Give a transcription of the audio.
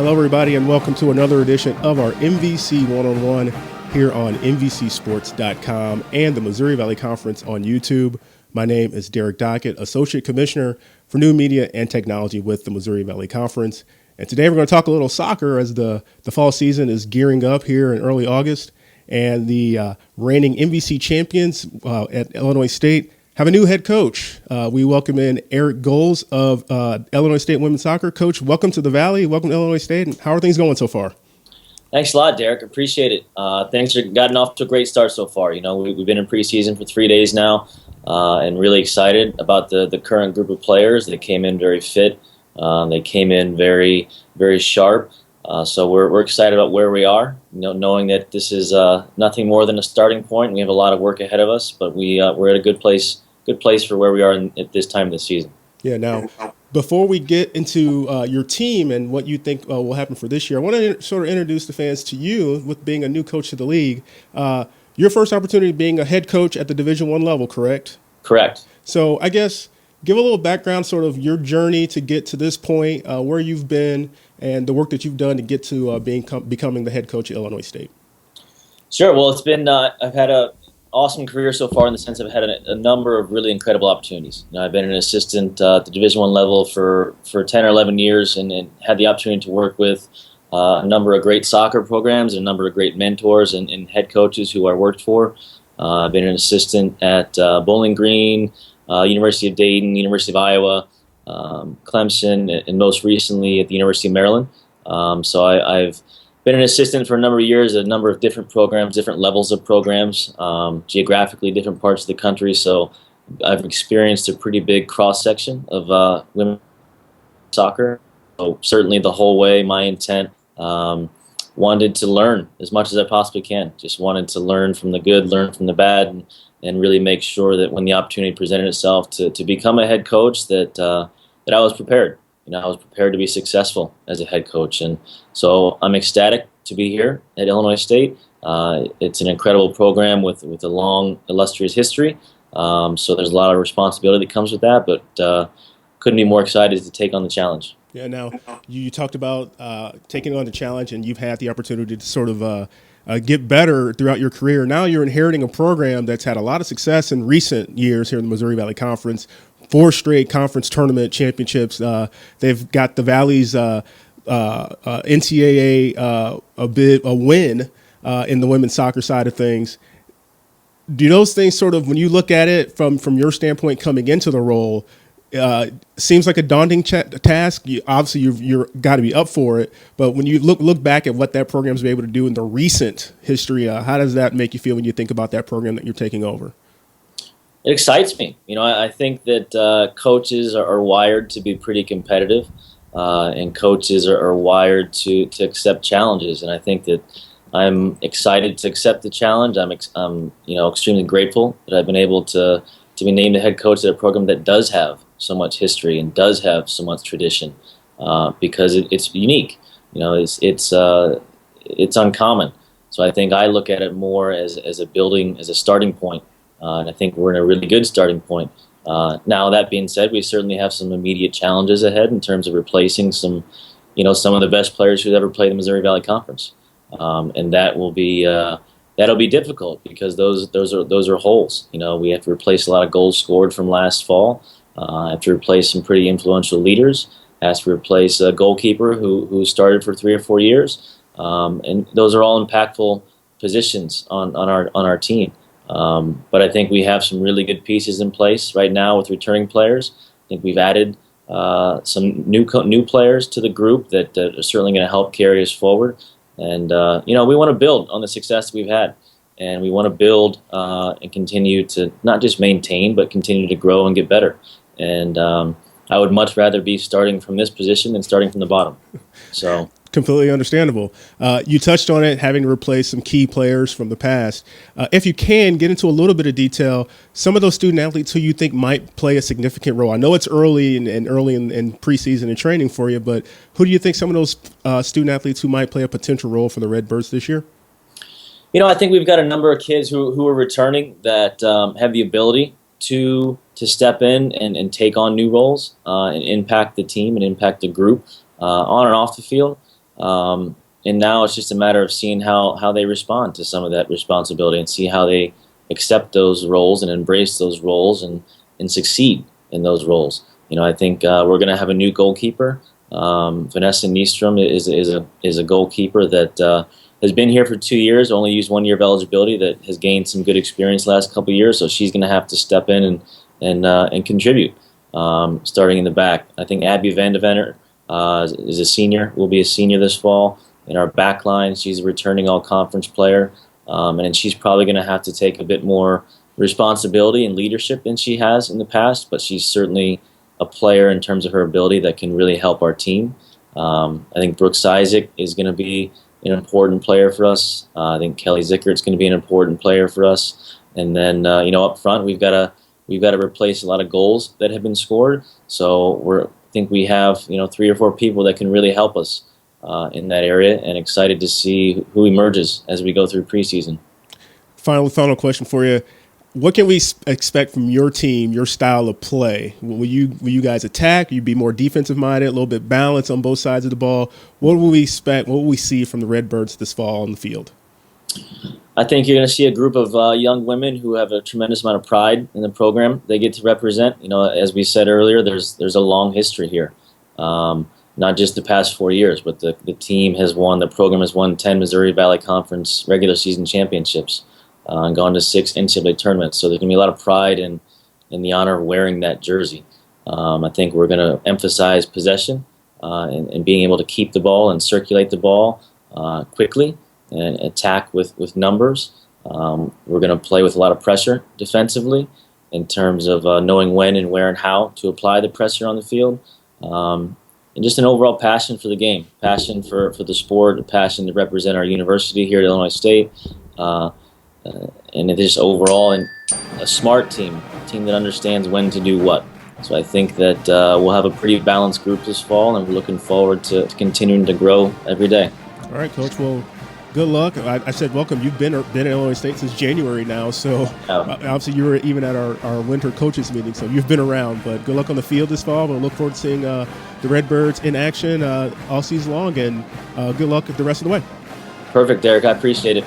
Hello, everybody, and welcome to another edition of our MVC One-on-One here on MVCsports.com and the Missouri Valley Conference on YouTube. My name is Derek Dockett, Associate Commissioner for New Media and Technology with the Missouri Valley Conference. And today we're going to talk a little soccer as the fall season is gearing up here in early August. And the reigning MVC champions at Illinois State have a new head coach. We welcome in Eric Golz of Illinois State Women's Soccer. Coach, welcome to the Valley. Welcome to Illinois State. And how are things going so far? Thanks a lot, Derek. Appreciate it. Things have gotten off to a great start so far. You know, we've been in preseason for 3 days now and really excited about the current group of players. They came in very fit. They came in very, very sharp. So we're excited about where we are, knowing that this is nothing more than a starting point. We have a lot of work ahead of us, but we're at a good place for where we are at this time of the season. Yeah, now, before we get into your team and what you think will happen for this year, I want to sort of introduce the fans to you with being a new coach to the league. Your first opportunity being a head coach at the Division I level, correct? Correct. So I guess give a little background, sort of your journey to get to this point, where you've been, and the work that you've done to get to becoming the head coach at Illinois State. Sure. Well, it's been I've had an awesome career so far in the sense I've had a number of really incredible opportunities. I've been an assistant at the Division I level for 10 or 11 years and had the opportunity to work with a number of great soccer programs and a number of great mentors and head coaches who I worked for. I've been an assistant at Bowling Green, University of Dayton, University of Iowa, Clemson, and most recently at the University of Maryland. So I've been an assistant for a number of years at a number of different programs, different levels of programs, geographically different parts of the country. So I've experienced a pretty big cross-section of women's soccer. So certainly the whole way, my intent, wanted to learn as much as I possibly can. Just wanted to learn from the good, learn from the bad, and really make sure that when the opportunity presented itself to become a head coach, that I was prepared. I was prepared to be successful as a head coach. And so I'm ecstatic to be here at Illinois State. It's an incredible program with a long, illustrious history. So there's a lot of responsibility that comes with that, but couldn't be more excited to take on the challenge. Yeah, now you talked about taking on the challenge, and you've had the opportunity to sort of get better throughout your career. Now you're inheriting a program that's had a lot of success in recent years here in the Missouri Valley Conference. 4 straight conference tournament championships. They've got the Valley's NCAA a win in the women's soccer side of things. Do those things sort of, when you look at it from your standpoint coming into the role, seems like a daunting task? Obviously, you're got to be up for it. But when you look back at what that program's been able to do in the recent history, how does that make you feel when you think about that program that you're taking over? It excites me. I think that coaches are wired to be pretty competitive, and coaches are wired to accept challenges. And I think that I'm excited to accept the challenge. I'm extremely grateful that I've been able to be named the head coach at a program that does have so much history and does have so much tradition, because it's unique. It's uncommon. So I think I look at it more as a starting point. And I think we're in a really good starting point. Now, that being said, we certainly have some immediate challenges ahead in terms of replacing some of the best players who've ever played the Missouri Valley Conference, and that'll be difficult because those are holes. We have to replace a lot of goals scored from last fall. Have to replace some pretty influential leaders. Has to replace a goalkeeper who started for 3 or 4 years, and those are all impactful positions on our team. But I think we have some really good pieces in place right now with returning players. I think we've added some new players to the group that are certainly going to help carry us forward. And we want to build on the success we've had, and we want to build and continue to not just maintain, but continue to grow and get better. And I would much rather be starting from this position than starting from the bottom. So. Completely understandable. You touched on it, having to replace some key players from the past. If you can, get into a little bit of detail, some of those student athletes who you think might play a significant role. I know it's early in preseason and training for you, but who do you think some of those student athletes who might play a potential role for the Redbirds this year? I think we've got a number of kids who are returning that have the ability to step in and take on new roles and impact the team and impact the group on and off the field. And now it's just a matter of seeing how they respond to some of that responsibility and see how they accept those roles and embrace those roles and succeed in those roles. I think we're going to have a new goalkeeper. Vanessa Nystrom is a goalkeeper that has been here for 2 years, only used 1 year of eligibility, that has gained some good experience the last couple of years. So she's going to have to step in and contribute, starting in the back. I think Abby Vandevenner is a senior, will be a senior this fall. In our back line, she's a returning all-conference player, and she's probably going to have to take a bit more responsibility and leadership than she has in the past, but she's certainly a player in terms of her ability that can really help our team. I think Brooks Isaac is going to be an important player for us. I think Kelly Zickert's going to be an important player for us. And then, up front, we've got to replace a lot of goals that have been scored. So I think we have 3 or 4 people that can really help us in that area, and excited to see who emerges as we go through preseason. Final question for you. What can we expect from your team, your style of play? Will you guys attack? Will you be more defensive minded, a little bit balanced on both sides of the ball? What will we expect? What will we see from the Redbirds this fall on the field? I think you're going to see a group of young women who have a tremendous amount of pride in the program they get to represent. As we said earlier, there's a long history here. Not just the past 4 years, but the program has won 10 Missouri Valley Conference regular season championships and gone to 6 NCAA tournaments. So there's going to be a lot of pride in the honor of wearing that jersey. I think we're going to emphasize possession and being able to keep the ball and circulate the ball quickly and attack with numbers. We're going to play with a lot of pressure defensively in terms of knowing when and where and how to apply the pressure on the field. And just an overall passion for the game, passion for the sport, a passion to represent our university here at Illinois State, and it is overall a smart team, a team that understands when to do what. So I think that we'll have a pretty balanced group this fall, and we're looking forward to continuing to grow every day. All right, Coach. Well, good luck. I said welcome. You've been at Illinois State since January now, so obviously you were even at our winter coaches meeting, so you've been around. But good luck on the field this fall. We'll look forward to seeing the Redbirds in action all season long, and good luck the rest of the way. Perfect, Derek. I appreciate it.